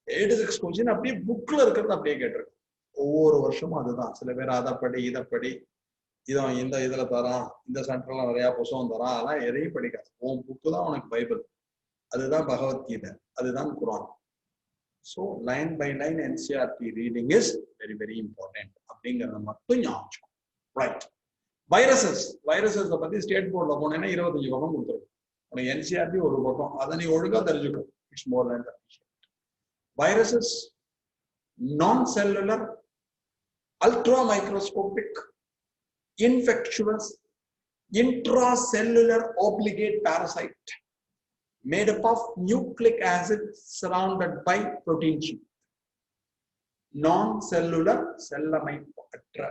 86 கொஸ்டின் அப்படியே புக்ல இருக்கிறது அப்படியே கேட்டிருக்கு. ஒவ்வொரு வருஷமும் அதுதான். சில பேர் அதை படி இதை படி, இந்த இதுல தரான், இந்த சென்டர்ல நிறைய புத்தகம் தரான், அதெல்லாம் எதையும் படிக்காது. உன் புக்கு தான் உனக்கு பைபிள், அதுதான் பகவத்கீதை, அதுதான் Quran. So line by line NCERT reading is very very important அப்படிங்கிறத மட்டும் ஞாபகம். ரைட். வைரஸஸ் பத்தி ஸ்டேட் போர்ட்ல போனேன்னா 25 பக்கம் கொடுத்துருக்கும். உனக்கு என்சிஆர்டி ஒரு பக்கம், அதை நீ ஒழுங்கா தெரிஞ்சுக்கும். இட்ஸ் மோர் தேன் வைரஸஸ் நான் cellular ultra microscopic infectious intracellular obligate parasite made up of nucleic acid surrounded by protein sheet. Non-cellular செல்லமைப்பற்ற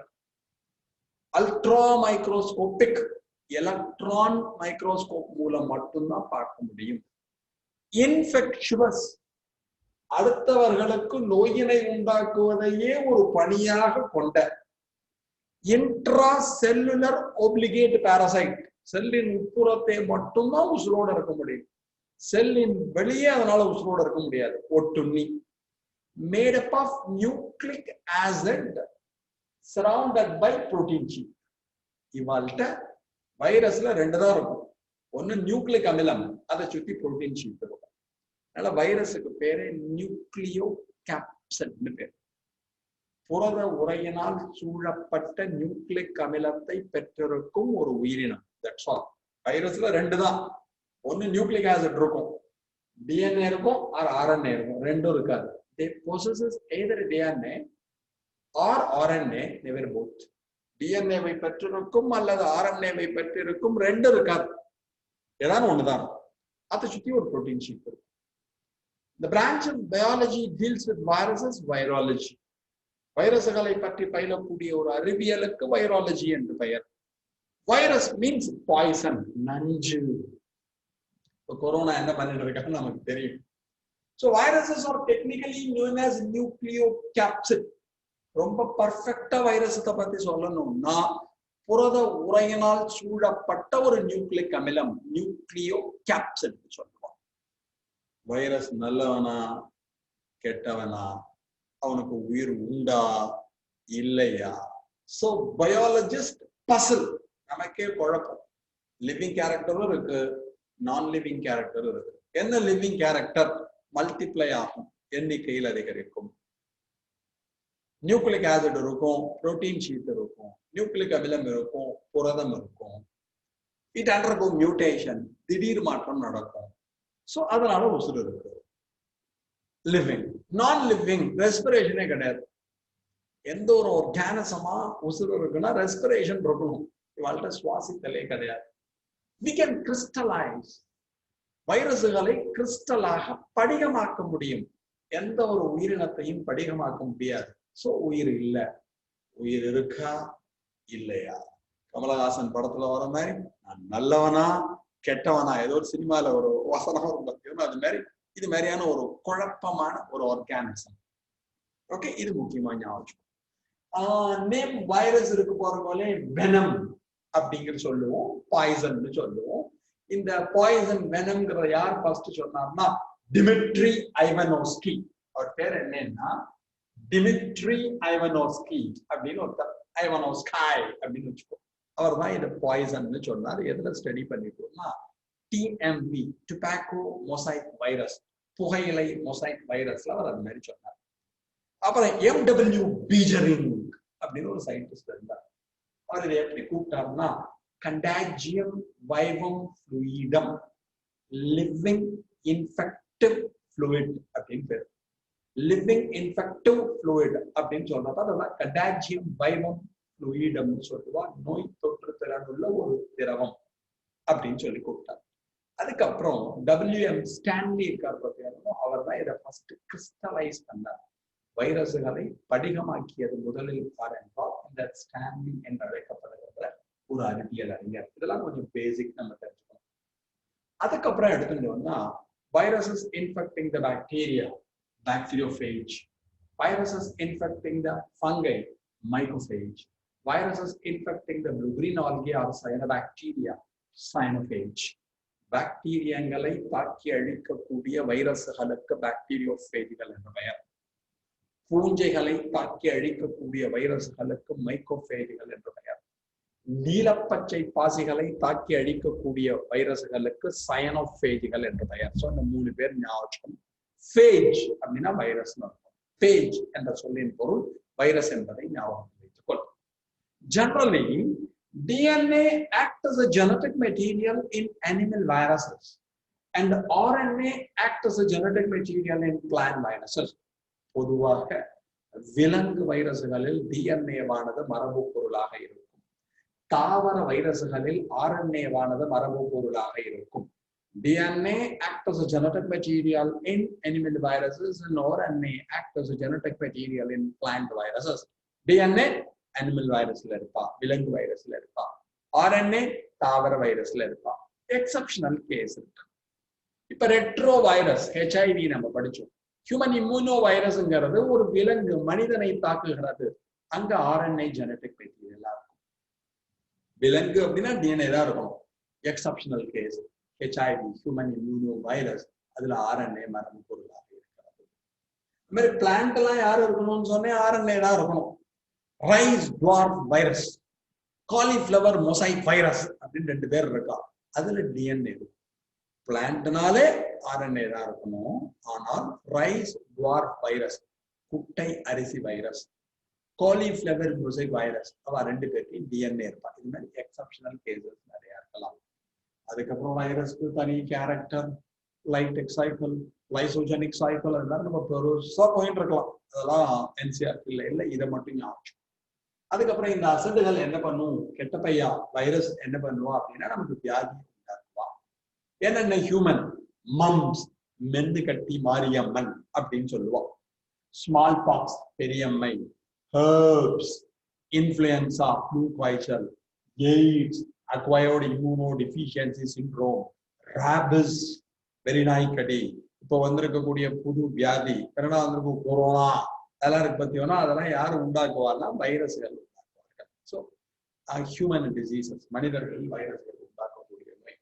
ultra microscopic electron microscope மூலம் மட்டும்தான் பார்க்க முடியும். infectious அடுத்தவர்களுக்கு நோயினை உண்டாக்குவதையே ஒரு பணியாக கொண்ட இன்ட்ரா செல்லுலர் ஒப்ளிகேட் பாரசைட், செல்லின் உட்புறத்தை மட்டும்தான் உசுரோடு இருக்க முடியும், செல்லின் வெளியே அதனால உசுரோடு இருக்க முடியாது. ஒட்டுண்ணி made up of nucleic acid surrounded by protein sheet. இவாள்கிட்ட வைரஸ்ல 2 தான் இருக்கும். ஒன்னு நியூக்ளிக் அமிலம், அதை சுத்தி புரோட்டீன் ஷீட் இருக்கும். அதனால வைரஸுக்கு பேரு நியூக்ளியோ கேப்சட்னு பேர். புரத உரையினால் சூழப்பட்ட நியூக்ளிக் அமிலத்தை பெற்றிருக்கும் ஒரு உயிரினம். That's all. வைரஸ்ல 2 தான். ஒன்னு நியூக்ளிக் ஆசிட் இருக்கும், டிஎன்ஏ இருக்கும், ஆர்என்ஏ இருக்கும். 2 இருக்காது. They possesses either DNA or RNA, never both. டிஎன்ஏவை பெற்றிருக்கும் அல்லது ஆர்என்ஏவை பெற்றிருக்கும். 2 இருக்காது, ஏதாவது ஒண்ணுதான். அதை சுத்தி ஒரு புரோட்டீன் ஷீட் இருக்கும். The branch of biology deals with viruses, virology. வைரஸ்களை பற்றி பயிலக்கூடிய ஒரு அறிவியலுக்கு வைராலஜி என்று பெயர். வைரஸ் மீன்ஸ் பாய்சன், நஞ்சு. இப்போ கொரோனா என்ன பண்ணிட்டு இருக்கான்னு நமக்கு தெரியும். So viruses are technically known as nucleocapsid. ரொம்ப பர்ஃபெக்டா வைரஸத்தை பத்தி சொல்லணும்னா புரத உரையினால் சூழப்பட்ட ஒரு நியூக்ளிக் அமிலம், நியூக்ளியோகேப்சிட் சொல்லுவோம். வைரஸ் நல்லவனா கெட்டவனா, அவனுக்கு உயிர் உண்டா இல்லையா? சோ பயாலஜிஸ்ட் பசில், நமக்கே குழப்பம். லிவிங் கேரக்டரும் இருக்கு, நான் லிவிங் கேரக்டரும் இருக்கு. என்ன லிவிங் கேரக்டர்? மல்டிப்ளை ஆகும், எண்ணிக்கையில் அதிகரிக்கும். நியூக்ளிக் ஆசிட் இருக்கும், புரோட்டீன் ஷீட் இருக்கும், நியூக்ளிக் அமிலம் இருக்கும், புரதம் இருக்கும். இட் அண்டர்கோ மியூட்டேஷன், திடீர் மாற்றம் நடக்கும். சோ அதனால உசுறு இருக்கு. லிவிங். நான் லிவிங் ரெஸ்பிரேஷனே கிடையாது. எந்த ஒரு ஆர்கானிசமா உசுறு இருக்குன்னா ரெஸ்பிரேஷன் இருக்கணும். இவாள்கிட்ட சுவாசித்தலே கிடையாது. We can crystallize. வைரசுகளை கிறிஸ்டலாக படிகமாக்க முடியும். எந்த ஒரு உயிரினத்தையும் படிகமாக்க முடியாது. சோ உயிர் இல்ல. உயிர் இருக்கா இல்லையா? கமலஹாசன் படத்துல வர மாதிரி நான் நல்லவனா கெட்டவனா, ஏதோ ஒரு சினிமால ஒரு வசனம் வரும் பார்த்தீங்கன்னா அது மாதிரி இது மாதிரியான ஒரு குழப்பமான ஒரு ஆர்கானிசம். ஓகே, இது முக்கியமா ஞாபகம். நேம் வைரஸ் இருக்கு போறவங்களே வெனம் அப்படிங்கிற சொல்லுவோம், பாய்சன் சொல்லுவோம். இந்த பாய்சன் வெனம்ங்கிறத யார் ஃபர்ஸ்ட் சொன்னார்னா டிமிட்ரி ஐவனோஸ்கி. அவர் பேர் என்னன்னா டிமிட்ரி ஐவனோஸ்கி அப்படின்னு ஒருத்தர், ஐவனோஸ்காய் அப்படின்னு வச்சுக்கோ. அவர் தான் இதை பாய்சன் சொன்னார். எதுல ஸ்டடி பண்ணிட்டோம்னா டிஎம்பி, டுபாக்கோ மொசைக் வைரஸ், புகையிலை மொசைக் வைரஸ்ல அவர் அது மாதிரி சொன்னார். அப்புறம் எம்டபிள்யூ பீஜரிங் அப்படின்னு ஒரு சயின்டிஸ்ட் இருந்தார். அவர் இதை எப்படி கூப்பிட்டாருன்னா கண்டாஜியம் வைவம் ஃப்ளூயிடம், லிவிங் இன்ஃபெக்டிவ் ஃப்ளூயிட் அப்படின்னு பேர். லிவிங் இன்ஃபெக்டிவ் ஃப்ளூயிட் அப்படின்னு சொல்றப்ப அதெல்லாம் கண்டாஜியம் வைவம் ஃப்ளூயிடம் சொல்லுவா. நோய் தொற்று திறன் உள்ள ஒரு திரவம் அப்படின்னு சொல்லி கூப்பிட்டார். அதுக்கப்புறம் WM ஸ்டான்லி இருக்கார் பார்த்தீங்கன்னா, அவர் தான் இதை ஃபர்ஸ்ட் கிறிஸ்டலைஸ் பண்ணார். வைரசுகளை படிகமாக்கியது முதலில் பாருங்கள் இந்த ஸ்டான்லி என்று அழைக்கப்படுகிற ஒரு அறிவியல் அறிஞர். இதெல்லாம் கொஞ்சம் பேசிக் நம்ம தெரிஞ்சுக்கணும். அதுக்கப்புறம் எடுத்துட்டோம்னா viruses infecting the bacteria, bacteriophage. Viruses infecting the fungi, mycophage. Viruses infecting the blue-green algae or cyanobacteria, cyanophage. பாக்டீரியங்களை தாக்கி அழிக்கக்கூடிய வைரசுகளுக்கு பாக்டீரியோஃபேஜ்கள் என்ற பெயர். பூஞ்சைகளை தாக்கி அழிக்கக்கூடிய வைரசுகளுக்கு மைக்கோஃபேஜ்கள் என்ற பெயர். நீலப்பச்சை பாசிகளை தாக்கி அழிக்கக்கூடிய வைரசுகளுக்கு சயனோஃபேஜ்கள் என்ற பெயர். ஸோ இந்த 3 பேர் ஞாபகம். ஃபேஜ் அப்படின்னா வைரஸ் அர்த்தம். ஃபேஜ் என்ற சொல்லின் பொருள் வைரஸ் என்பதை ஞாபகம் வைத்துக் கொள். Generally, DNA acts as a genetic material in animal viruses and RNA acts as a genetic material in plant viruses. பொதுவாக விலங்கு வைரசுகளில் DNA வானது மரபு பொருளாக இருக்கும். தாவர வைரசுகளில் RNA வானது மரபு பொருளாக இருக்கும். DNA acts as a genetic material in animal viruses and RNA acts as a genetic material in plant viruses. DNA animal வைரஸ்ல இருப்பா, விலங்கு வைரஸ்ல இருப்பா. RNA தாவர வைரஸ்ல இருப்பா. எக்ஸப்ஷனல் கேஸ் இருக்கு. இப்ப ரெட்ரோ வைரஸ் HIV நம்ம படிச்சோம். ஹியூமன் இம்யூனோ வைரஸ்ங்கிறது ஒரு விலங்கு மனிதனை தாக்குகிறது. அங்க RNA ஜெனடிக் மெட்டீரியலா இருக்கும். விலங்கு அப்படின்னா DNA தான் இருக்கும். Exceptional case HIV, human immuno virus, அதுல RNA மரபு பொருளாக இருக்கிறது. இந்த மாதிரி பிளான்ட் எல்லாம் யாரு இருக்கணும்னு சொன்னேன், RNA தான் இருக்கணும். Rice dwarf virus, cauliflower mosaic virus அப்படின்னு 2 பேர் இருக்கா. அதுல DNA இருக்கும். பிளான்ட்னாலே RNA தான் இருக்கணும். ஆனால் ரைஸ் டுவார்ஃப் வைரஸ், குட்டை அரிசி வைரஸ், காலிஃப்ளவர் மொசைக் வைரஸ், அவ 2 பேருக்கு DNA இருப்பா. இது மாதிரி எக்ஸப்ஷனல் கேசஸ் நிறைய இருக்கலாம். அதுக்கப்புறம் வைரஸ்க்கு தனி கேரக்டர், லைடெக் சைக்கிள், லைசோஜெனிக் சைக்கிள், அதெல்லாம் நம்ம பெருசா போயிட்டு இருக்கலாம். அதெல்லாம் NCERT இல்லை, இதை மட்டும் ஞாபகம். அதுக்கப்புறம் இந்த அசடுகள் என்ன பண்ணும், கெட்ட பையா வைரஸ் என்ன பண்ணுவா அப்படின்னா நமக்கு வியாதி உண்டாக்குவா. என்னென்ன ஹியூமன் மம்ஸ், மென்னு கட்டி மாரியம்மன் அப்படின்னு சொல்லுவோம். ஸ்மால் பாக்ஸ் பெரியம்மை, herbs, influenza, flu காய்ச்சல், AIDS, acquired immunodeficiency syndrome, rabies, வெறிநாய்க்கடி, இப்போ வந்திருக்கக்கூடிய புது வியாதி, கனடா வந்திருக்கும் கொரோனா, அதெல்லாம் இருக்கு பத்தியோனா அதெல்லாம் யாரு உண்டாக்குவார்னா வைரஸ்கள் உண்டாக்குவார்கள். ஸோ ஹியூமன் டிசீசஸ், மனிதர்கள் வைரஸ்கள் உண்டாக்கக்கூடிய நோய்.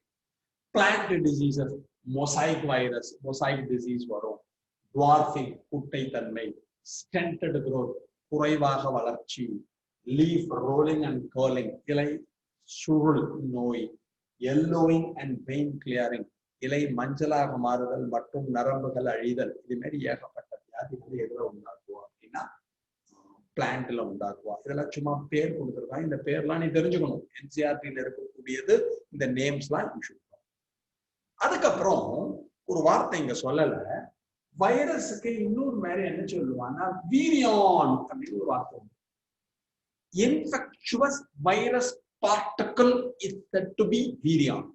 Plant diseases, mosaic virus, mosaic disease வரும். டுவார்ஃபிங், குட்டைத்தன்மை. ஸ்டென்டட் growth, குறைவாக வளர்ச்சி. லீஃப் ரோலிங் அண்ட் கர்லிங், இலை சுருள் நோய். yellowing and vein clearing, இலை மஞ்சளாக மாறுதல் மற்றும் நரம்புகள் அழிதல். இது மாதிரி ஏகப்பட்ட வியாதிகளை எதுல உண்டாக்குவோம் அப்படின்னா பிளான்ட்ல உண்டாக்குவோம். இதெல்லாம் சும்மா பேர் கொடுத்துருக்காங்க. இந்த பேர்லாம் நீ தெரிஞ்சுக்கணும். என்சிஆர்டில இருக்கக்கூடியது இந்த நேம்ஸ்லாம். அதுக்கப்புறம் ஒரு வார்த்தை இங்க சொல்லல, வைரஸுக்கு இன்னொரு மாதிரி என்ன சொல்லுவாங்கன்னா வீரியான் அப்படின்னு ஒரு வார்த்தை. Infectious virus particle is said to be virion.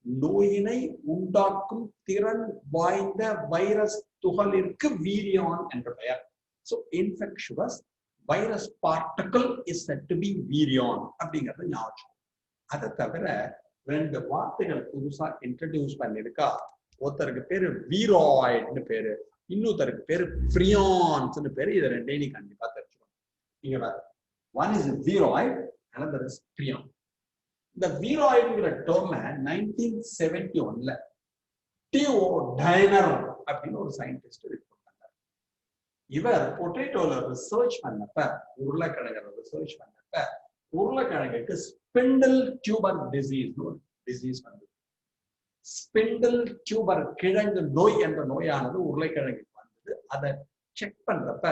நோயினை உண்டாக்கும் திறன் வாய்ந்த வைரஸ் துகளிற்கு வீரியான் என்ற பெயர். So infectious virus particle is said to be வீரியான் அப்படிங்கறது ஞாபகம். அதை தவிர ரெண்டு வார்த்தைகள் புதுசா இன்ட்ரடியூஸ் பண்ணிருக்கா. ஒருத்தருக்கு பேரு வீராய்டுன்னு பேரு, இன்னொருத்தருக்கு பேரு பிரியான்ஸ்னு பேரு. இது ரெண்டையும் நீ கண்டிப்பா தெரிஞ்சுக்கணும். நீங்க one is viroid, another is prion. இந்த வீராய்டுங்கிற டேர்ம் 1971ல டிஓ டைனர் அப்படின்னு ஒரு சயின்டிஸ்ட் ரிப்போர்ட் பண்ணார். இவர் பொட்டேட்டோல ரிசர்ச் பண்ணப்ப, உருளைக்கிழங்கு ரிசர்ச் பண்ணப்ப, உருளைக்கிழங்குக்கு ஸ்பிண்டில் டியூபர் டிசீஸ் ஒரு டிசீஸ் வந்தது. ஸ்பிண்டில் டியூபர் கிழங்கு நோய் என்ற நோயானது உருளைக்கிழங்குக்கு வந்தது. அதை செக் பண்றப்ப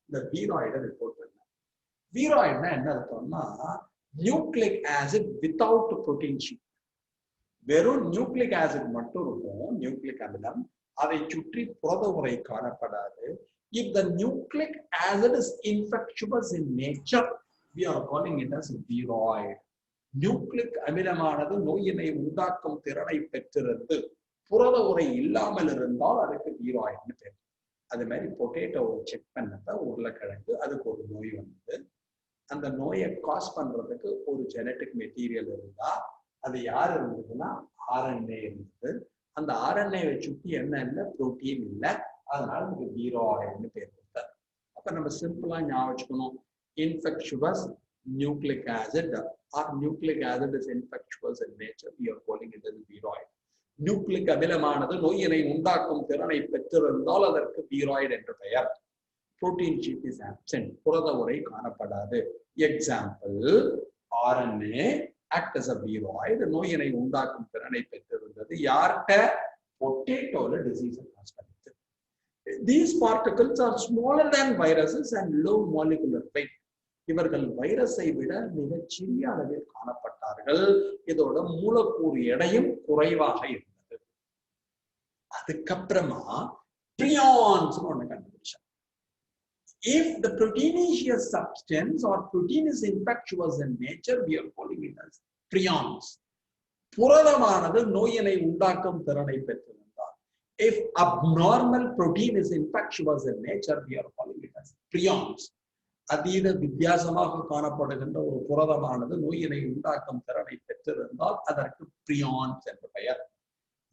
இந்த வீராய்டை ரிப்போர்ட் பண்ணார். வீராய்டுனா என்ன அர்த்தம்னா nucleic acid without protein sheet. வெறும் நியூக்ளிக் ஆசிட் மட்டும் இருக்கும், நியூக்ளிக் அமிலம். அதை சுற்றி புரத உரை காணப்படாது. If the nucleic acid is infectious in nature, we are calling it as viroid. Nucleic அமிலமானது நோயினை உண்டாக்கும் திறனை பெற்றிருந்து புரத உரை இல்லாமல் இருந்தால் அதுக்கு வீராய்டுன்னு பேர். அது மாதிரி பொட்டேட்டோவை செக் பண்ணப்ப உருளைக்கிழங்கு அதுக்கு ஒரு நோய் வந்தது. அந்த நோயை காஸ் பண்றதுக்கு ஒரு ஜெனட்டிக் மெட்டீரியல் இருந்தா அது யார் இருந்ததுன்னா ஆர்என்ஏ இருந்தது. அந்த ஆர்என்ஏவை சுற்றி என்ன புரோட்டீன் இல்லை, அதனால நமக்கு வீராய்டுன்னு பேர் கொடுத்தார். அப்ப நம்ம சிம்பிளா ஞாபகம் வச்சுக்கணும், infectious nucleic acid or nucleic acid is infectious in nature, we are calling it as viroid. Nucleic அமிலமானது நோயினை உண்டாக்கும் திறனை பெற்றிருந்தால் அதற்கு வீராய்டு என்று பெயர். புரோட்டீன் ஷீட் இஸ் ஆப்சென்ட், புரத உரை காணப்படாது. Example, RNA act as a viroid, நோயினை உண்டாக்கும் திறனை பெற்றிருந்தது. யார்கிட்ட? பொட்டேட்டோல டிசீஸ் காஸ் பண்ணுது. These particles are smaller than viruses and low molecular weight. இவர்கள் வைரஸை விட மிகச் சிறிய அளவில் காணப்பட்டார்கள். இதோட மூலக்கூறு எடையும் குறைவாக இருந்தது. அதுக்கப்புறமா பிரியான்ஸ் ஒண்ணு கண்டுபிடிச்சாங்க. If the proteinaceous substance or protein is infectious in nature, we are calling it as prions. புரதமானது நோயினை உண்டாக்கும் திறனை பெற்றிருந்தால், if abnormal protein is infectious in nature, we are calling it as prions. அதீத வித்தியாசமாக காணப்படுகின்ற ஒரு புரதமானது நோயினை உண்டாக்கும் திறனை பெற்றிருந்தால் அதற்கு பிரியான்ஸ் என்று பெயர்.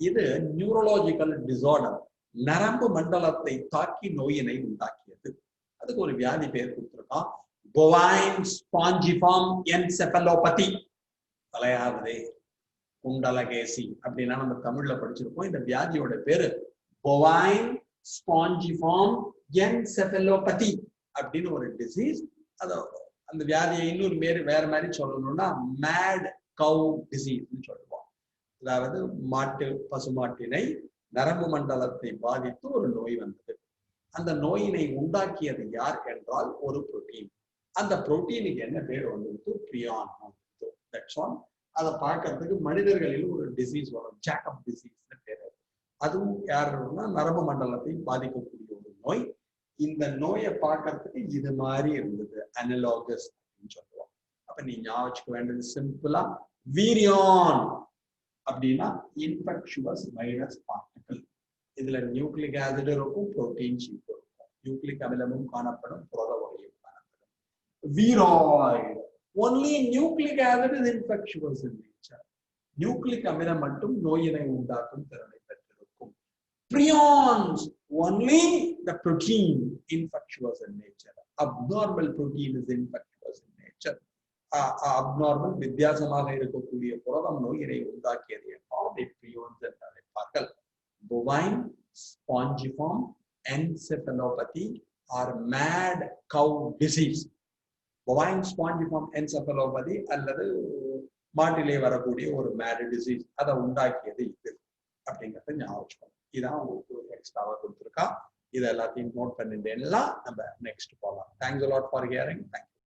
இது நியூரலாஜிக்கல் டிசார்டர், நரம்பு மண்டலத்தை தாக்கி நோயினை உண்டாக்கியது. அதுக்கு ஒரு வியாதி பேர் கொடுத்திருக்கான், bovine spongiform encephalopathy. தலையாவதே குண்டலகேசி அப்படின்னா நம்ம தமிழ்ல படிச்சிருக்கோம். இந்த வியாதியோட பேரு bovine spongiform encephalopathy அப்படின்னு ஒரு டிசீஸ். அந்த வியாதியை இன்னொரு வேற மாதிரி சொல்லணும்னா மேட் கவ் டிசீஸ் சொல்லுவோம். அதாவது பசுமாட்டினை நரம்பு மண்டலத்தை பாதித்து ஒரு நோய் வந்தது. அந்த நோயினை உண்டாக்கியது யார் என்றால் ஒரு புரோட்டீன். அந்த புரோட்டீனுக்கு என்ன பேர் வந்து பிரியான். அதை பார்க்கறதுக்கு மனிதர்களில் ஒரு டிசீஸ் வரும், ஜாக்கப் டிசீஸ் பேரு. அதுவும் யாருன்னா நரம்பு மண்டலத்தை பாதிக்கக்கூடிய ஒரு நோய். இந்த நோயை பார்க்கறதுக்கு இது மாதிரி இருந்தது, அனலாகஸ் அப்படின்னு சொல்லுவோம். அப்ப நீ ஞாபகம் வேண்டியது சிம்பிளா வீரியான் அப்படின்னா இன்ஃபெக்சுவஸ் வைரஸ் பார்ட்டிகல். இதுல நியூக்ளிக் ஆசிட் இருக்கும், புரோட்டீன் ஷீட் இருக்கும், நியூக்ளிக் அமிலமும் காணப்படும், புரத உரையும் காணப்படும். Viroid. Only nucleic acid is infectious in nature. Nucleic அமிலம் மட்டும் நோயினை உண்டாக்கும் திறனை பெற்றிருக்கும். Prions, only the protein infectious in nature. Abnormal protein is infectious in nature. Abnormal வித்தியாசமாக இருக்கக்கூடிய புரதம் நோயினை உண்டாக்கியது என்றால் prions என்று அழைப்பார்கள். Bovine spongiform encephalopathy or mad cow disease. Bovine spongiform encephalopathy அல்லது மாட்டிலே வரக்கூடிய ஒரு mad disease அதை உண்டாக்கியது இது அப்படிங்கறத ஞாபகம் வச்சுக்கணும். இதான் ஒரு எக்ஸ்ட்ராவா கொடுத்துருக்கா. இதை எல்லாத்தையும் நோட் பண்ணிட்டேன்னா நம்ம நெக்ஸ்ட் போகலாம். Thanks a lot for hearing. Thank you.